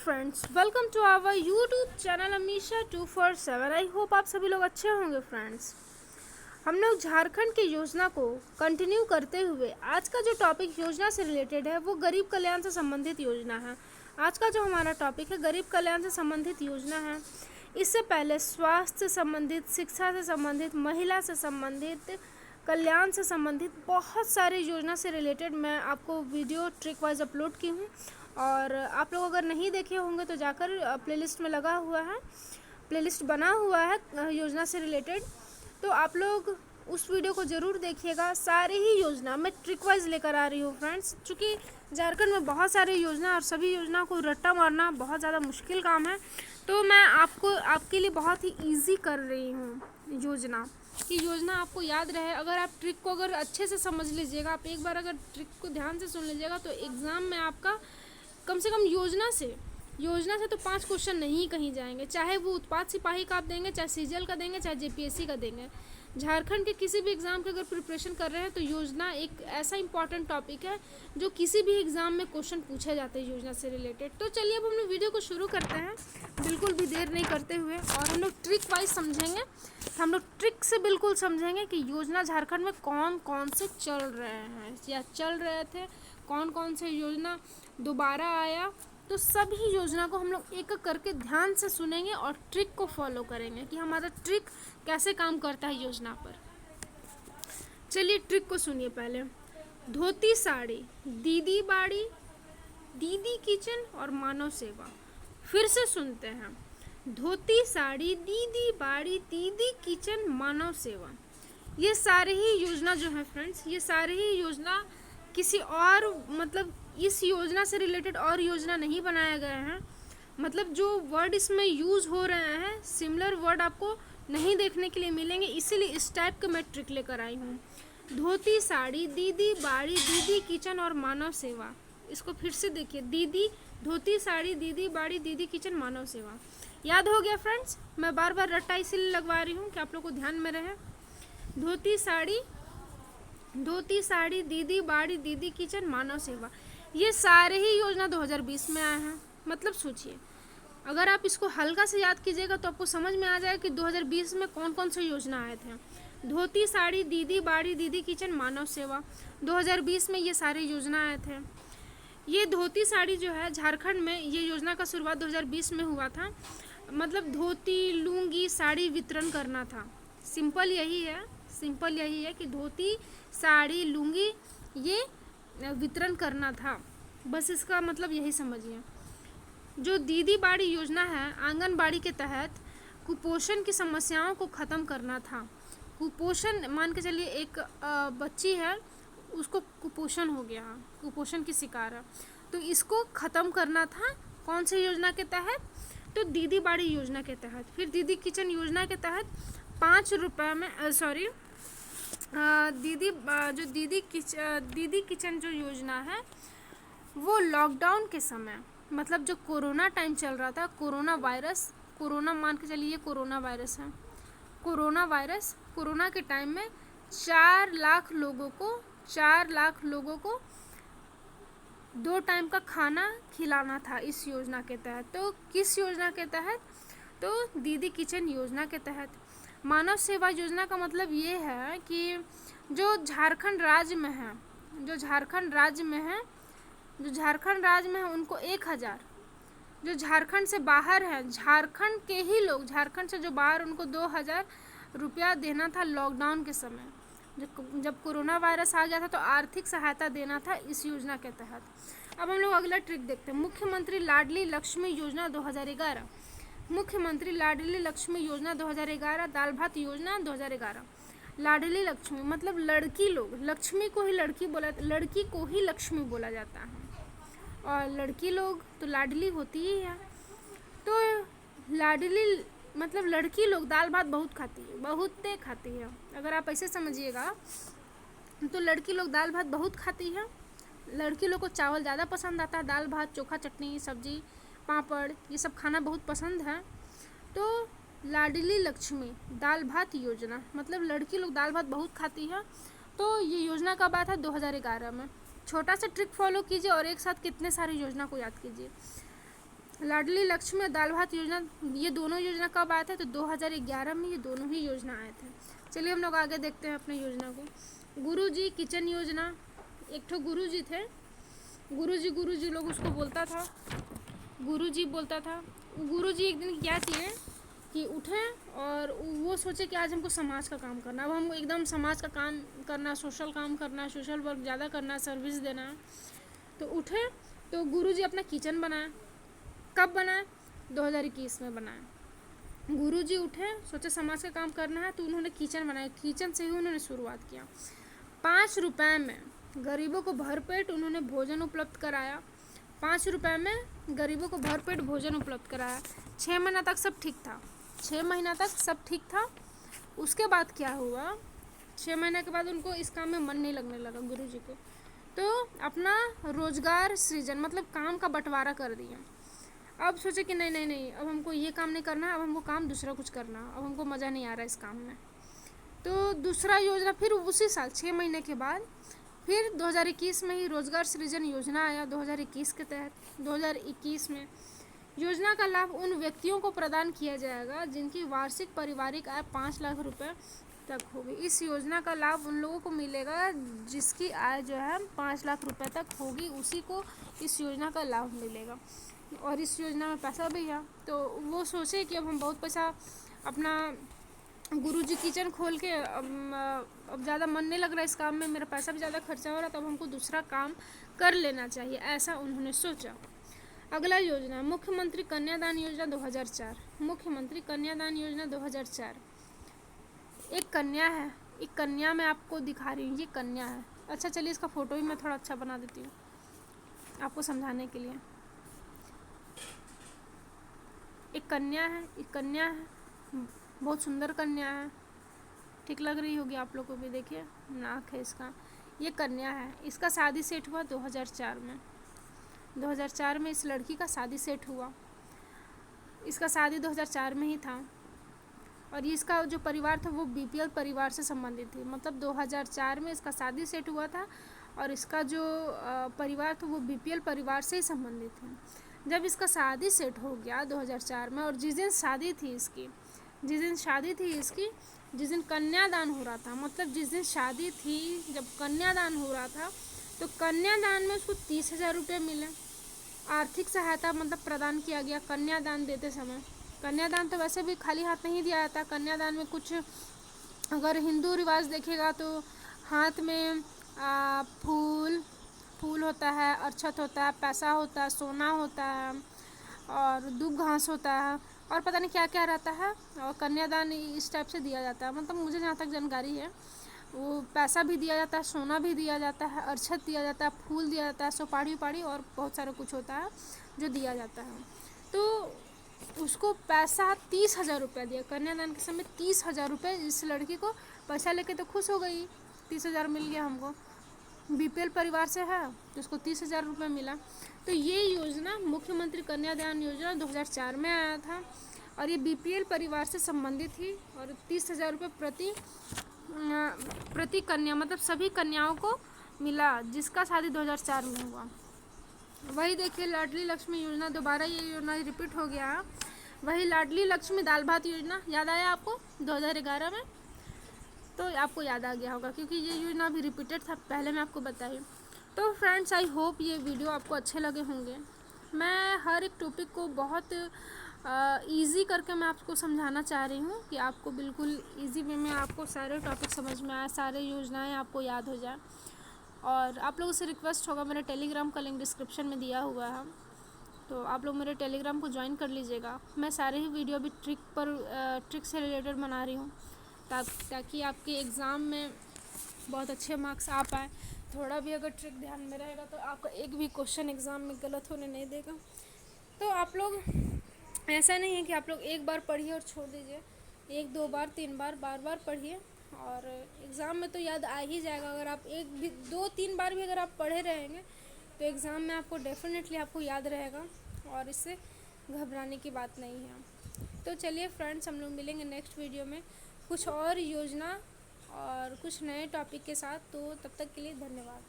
Friends, welcome to our YouTube channel Amisha 247। I hope आप सभी लोग अच्छे होंगे। फ्रेंड्स, हम लोग झारखंड की योजना को कंटिन्यू करते हुए आज का जो टॉपिक योजना से रिलेटेड है वो गरीब कल्याण से संबंधित योजना है। आज का जो हमारा टॉपिक है गरीब कल्याण से संबंधित योजना है। इससे पहले स्वास्थ्य से संबंधित, शिक्षा से संबंधित, महिला से संबंधित, कल्याण से संबंधित बहुत सारी योजना से रिलेटेड मैं आपको वीडियो ट्रिक वाइज अपलोड की हूँ। और आप लोग अगर नहीं देखे होंगे तो जाकर प्लेलिस्ट में लगा हुआ है, प्लेलिस्ट बना हुआ है योजना से रिलेटेड, तो आप लोग उस वीडियो को ज़रूर देखिएगा। सारी ही योजना मैं ट्रिक वाइज लेकर आ रही हूँ फ्रेंड्स, क्योंकि झारखंड में बहुत सारी योजना और सभी योजना को रट्टा मारना बहुत ज़्यादा मुश्किल काम है। तो मैं आपके लिए बहुत ही ईजी कर रही हूँ योजना, कि योजना आपको याद रहे। अगर आप ट्रिक को अगर अच्छे से समझ लीजिएगा, आप एक बार अगर ट्रिक को ध्यान से सुन लीजिएगा तो एग्ज़ाम में आपका कम से कम योजना से तो 5 क्वेश्चन नहीं कहीं जाएंगे। चाहे वो उत्पाद सिपाही का आप देंगे, चाहे सीजीएल का देंगे, चाहे जेपीएससी का देंगे। झारखंड के किसी भी एग्ज़ाम के अगर प्रिपरेशन कर रहे हैं तो योजना एक ऐसा इंपॉर्टेंट टॉपिक है जो किसी भी एग्ज़ाम में क्वेश्चन पूछे जाते हैं योजना से रिलेटेड। तो चलिए अब हम लोग वीडियो को शुरू करते हैं, बिल्कुल भी देर नहीं करते हुए। और हम लोग ट्रिक वाइज समझेंगे, हम लोग ट्रिक से बिल्कुल समझेंगे कि योजना झारखंड में कौन कौन से चल रहे हैं या चल रहे थे, कौन कौन से योजना दोबारा आया। तो सभी योजना को हम लोग एक एक करके ध्यान से सुनेंगे और ट्रिक को फॉलो करेंगे कि हमारा ट्रिक कैसे काम करता है योजना पर। चलिए ट्रिक को सुनिए पहले। धोती साड़ी, दीदी बाड़ी, दीदी किचन और मानव सेवा। फिर से सुनते हैं। धोती साड़ी, दीदी बाड़ी, दीदी किचन, मानव सेवा। ये सारे ही योजना जो है फ्रेंड्स, ये सारे ही योजना किसी और मतलब इस योजना से रिलेटेड और योजना नहीं बनाया गया है। मतलब जो वर्ड इसमें यूज़ हो रहे हैं सिमिलर वर्ड आपको नहीं देखने के लिए मिलेंगे, इसीलिए इस टाइप का मैं ट्रिक लेकर आई हूँ। धोती साड़ी, दीदी बाड़ी, दीदी किचन और मानव सेवा। इसको फिर से देखिए। दीदी, धोती साड़ी, दीदी बाड़ी, दीदी किचन, मानव सेवा। याद हो गया फ्रेंड्स? मैं बार बार रट्टा इसीलिए लगवा रही हूँ कि आप लोग को ध्यान में रहे। धोती साड़ी, दीदी बाड़ी, दीदी किचन, मानव सेवा। ये सारे ही योजना 2020 में आए हैं। मतलब सोचिए, अगर आप इसको हल्का से याद कीजिएगा तो आपको समझ में आ जाएगा कि 2020 में कौन कौन से योजना आए थे। धोती साड़ी, दीदी बाड़ी, दीदी किचन, मानव सेवा, 2020 में ये सारे योजना आए थे। ये धोती साड़ी जो है झारखंड में, ये योजना का शुरुआत 2020 में हुआ था। मतलब धोती, लुंगी, साड़ी वितरण करना था। सिंपल यही है कि धोती साड़ी लुंगी ये वितरण करना था। बस इसका मतलब यही समझिए। जो दीदी बाड़ी योजना है, आंगनबाड़ी के तहत कुपोषण की समस्याओं को ख़त्म करना था। कुपोषण, मान के चलिए एक बच्ची है, उसको कुपोषण हो गया, कुपोषण की शिकार है, तो इसको ख़त्म करना था। कौन से योजना के तहत? तो दीदी बाड़ी योजना के तहत। फिर दीदी किचन योजना के तहत 5 रुपये में दीदी किचन जो योजना है वो लॉकडाउन के समय, मतलब जो कोरोना टाइम चल रहा था, कोरोना मान के चलिए कोरोना वायरस है। कोरोना के टाइम में 4 लाख लोगों को 2 टाइम का खाना खिलाना था इस योजना के तहत। तो किस योजना के तहत? तो दीदी किचन योजना के तहत। मानव सेवा योजना का मतलब ये है कि जो झारखंड राज्य में है उनको 1000, जो झारखंड से बाहर है, झारखंड के ही लोग, झारखंड से जो बाहर, उनको 2000 रुपया देना था लॉकडाउन के समय। जब कोरोना वायरस आ गया था तो आर्थिक सहायता देना था इस योजना के तहत। अब हम लोग अगला ट्रिक देखते हैं। मुख्यमंत्री लाडली लक्ष्मी योजना 2011। मुख्यमंत्री लाडली लक्ष्मी योजना 2011, दाल भात योजना 2011। लाडली लक्ष्मी मतलब लड़की लोग, लक्ष्मी को ही लड़की को ही लक्ष्मी बोला जाता है, और लड़की लोग तो लाडली होती ही है। तो लाडली मतलब लड़की लोग दाल भात बहुत खाती है। अगर आप ऐसे समझिएगा तो लड़की लोग दाल भात बहुत खाती है। लड़की लोग को चावल ज़्यादा पसंद आता है, दाल भात, चोखा, चटनी, सब्जी, पापड़, ये सब खाना बहुत पसंद है। तो लाडली लक्ष्मी दाल भात योजना मतलब लड़की लोग दाल भात बहुत खाती है। तो ये योजना कब आया था? 2011 में। छोटा सा ट्रिक फॉलो कीजिए और एक साथ कितने सारी योजना को याद कीजिए। लाडली लक्ष्मी दाल भात योजना, ये दोनों योजना कब आए थे? तो 2011 में ये दोनों ही योजना आए थे। चलिए हम लोग आगे देखते हैं अपने योजना को। गुरुजी किचन योजना, एक ठो गुरुजी थे, गुरुजी लोग उसको बोलता था, गुरुजी बोलता था। गुरुजी एक दिन क्या किए कि उठे और वो सोचे कि आज हमको समाज का काम करना, अब हम एकदम समाज का काम करना, सोशल काम करना, सोशल वर्क ज़्यादा करना, सर्विस देना। तो उठे तो गुरुजी अपना किचन बनाया। कब बनाया? 2021 में बनाया। गुरुजी उठे, सोचे समाज का काम करना है, तो उन्होंने किचन बनाया। किचन से ही उन्होंने शुरुआत किया। 5 रुपये में गरीबों को भरपेट उन्होंने भोजन उपलब्ध कराया। 5 रुपये में गरीबों को भरपेट भोजन उपलब्ध कराया। 6 महीना तक सब ठीक था। 6 महीना तक सब ठीक था। उसके बाद क्या हुआ? 6 महीने के बाद उनको इस काम में मन नहीं लगने लगा गुरुजी को, तो अपना रोजगार सृजन मतलब काम का बंटवारा कर दिया। अब सोचे कि नहीं नहीं नहीं, अब हमको ये काम नहीं करना, अब हमको काम दूसरा कुछ करना, अब हमको मज़ा नहीं आ रहा इस काम में। तो दूसरा योजना फिर उसी साल 6 महीने के बाद फिर 2021 में ही रोजगार सृजन योजना आया। 2021 के तहत 2021 में योजना का लाभ उन व्यक्तियों को प्रदान किया जाएगा जिनकी वार्षिक पारिवारिक आय 5 लाख रुपए तक होगी। इस योजना का लाभ उन लोगों को मिलेगा जिसकी आय जो है 5 लाख रुपए तक होगी, उसी को इस योजना का लाभ मिलेगा। और इस योजना में पैसा भी है, तो वो सोचे कि अब हम बहुत पैसा अपना गुरुजी किचन खोल के अब ज़्यादा मन नहीं लग रहा इस काम में, मेरा पैसा भी ज़्यादा खर्चा हो रहा, तब हमको दूसरा काम कर लेना चाहिए, ऐसा उन्होंने सोचा। अगला योजना मुख्यमंत्री कन्यादान योजना 2004। मुख्यमंत्री कन्यादान योजना 2004। एक कन्या है, एक कन्या मैं आपको दिखा रही हूँ, ये कन्या है। अच्छा चलिए इसका फ़ोटो भी मैं थोड़ा अच्छा बना देती हूँ आपको समझाने के लिए। एक कन्या है, एक कन्या है, बहुत सुंदर कन्या है, ठीक लग रही होगी आप लोग को भी। देखिए नाक है इसका, ये कन्या है। इसका शादी सेट हुआ 2004 में। 2004 में इस लड़की का शादी सेट हुआ। इसका शादी 2004 में ही था। और इसका जो परिवार था वो बीपीएल परिवार से संबंधित थी, मतलब 2004 में इसका शादी सेट हुआ था और इसका जो परिवार था वो बीपीएल परिवार से ही संबंधित है। जब इसका शादी सेट हो गया 2004 में, और जिस दिन शादी थी इसकी, जिस दिन कन्यादान हो रहा था, मतलब जिस दिन शादी थी जब कन्यादान हो रहा था, तो कन्यादान में उसको 30,000 रुपये मिले। आर्थिक सहायता मतलब प्रदान किया गया कन्यादान देते समय। कन्यादान तो वैसे भी खाली हाथ नहीं दिया जाता, कन्यादान में कुछ अगर हिंदू रिवाज देखेगा तो हाथ में फूल होता है, अक्षत होता है, पैसा होता है, सोना होता है और दूब घास होता है और पता नहीं क्या क्या रहता है। और कन्यादान इस टाइप से दिया जाता है, मतलब मुझे जहाँ तक जानकारी है वो पैसा भी दिया जाता है, सोना भी दिया जाता है, अक्षत दिया जाता है, फूल दिया जाता है, सुपारी उपाड़ी और बहुत सारा कुछ होता है जो दिया जाता है। तो उसको पैसा 30,000 रुपया दिया कन्यादान के समय। 30,000 रुपये इस लड़की को पैसा लेके तो खुश हो गई, 30,000 मिल गया हमको, बीपीएल परिवार से है तो उसको 30,000 रुपये मिला। तो ये योजना मुख्यमंत्री कन्यादान योजना 2004 में आया था और ये बीपीएल परिवार से संबंधित थी और 30,000 रुपये प्रति कन्या, मतलब सभी कन्याओं को मिला जिसका शादी 2004 में हुआ। वही देखिए लाडली लक्ष्मी योजना, दोबारा ये योजना रिपीट हो गया। वही लाडली लक्ष्मी दाल भात योजना, याद आया आपको 2011 में? तो आपको याद आ गया होगा क्योंकि ये योजना भी रिपीटेड था, पहले मैं आपको बताई। तो फ्रेंड्स आई होप ये वीडियो आपको अच्छे लगे होंगे। मैं हर एक टॉपिक को बहुत इजी करके मैं आपको समझाना चाह रही हूँ कि आपको बिल्कुल इजी वे में आपको सारे टॉपिक समझ में आए, सारे योजनाएं आपको याद हो जाए। और आप लोगों से रिक्वेस्ट होगा, मेरे टेलीग्राम का लिंक डिस्क्रिप्शन में दिया हुआ है, तो आप लोग मेरे टेलीग्राम को ज्वाइन कर लीजिएगा। मैं सारे ही वीडियो अभी ट्रिक से रिलेटेड बना रही हूँ ताकि आपके एग्ज़ाम में बहुत अच्छे मार्क्स आ पाए। थोड़ा भी अगर ट्रिक ध्यान में रहेगा तो आपका एक भी क्वेश्चन एग्ज़ाम में गलत होने नहीं देगा। तो आप लोग ऐसा नहीं है कि आप लोग एक बार पढ़िए और छोड़ दीजिए, 1 2 बार 3 बार बार बार पढ़िए और एग्ज़ाम में तो याद आ ही जाएगा। अगर आप 1 भी 2 3 बार भी अगर आप पढ़े रहेंगे तो एग्ज़ाम में आपको डेफिनेटली आपको याद रहेगा और इससे घबराने की बात नहीं है। तो चलिए फ्रेंड्स, हम लोग मिलेंगे नेक्स्ट वीडियो में कुछ और योजना और कुछ नए टॉपिक के साथ। तो तब तक के लिए धन्यवाद।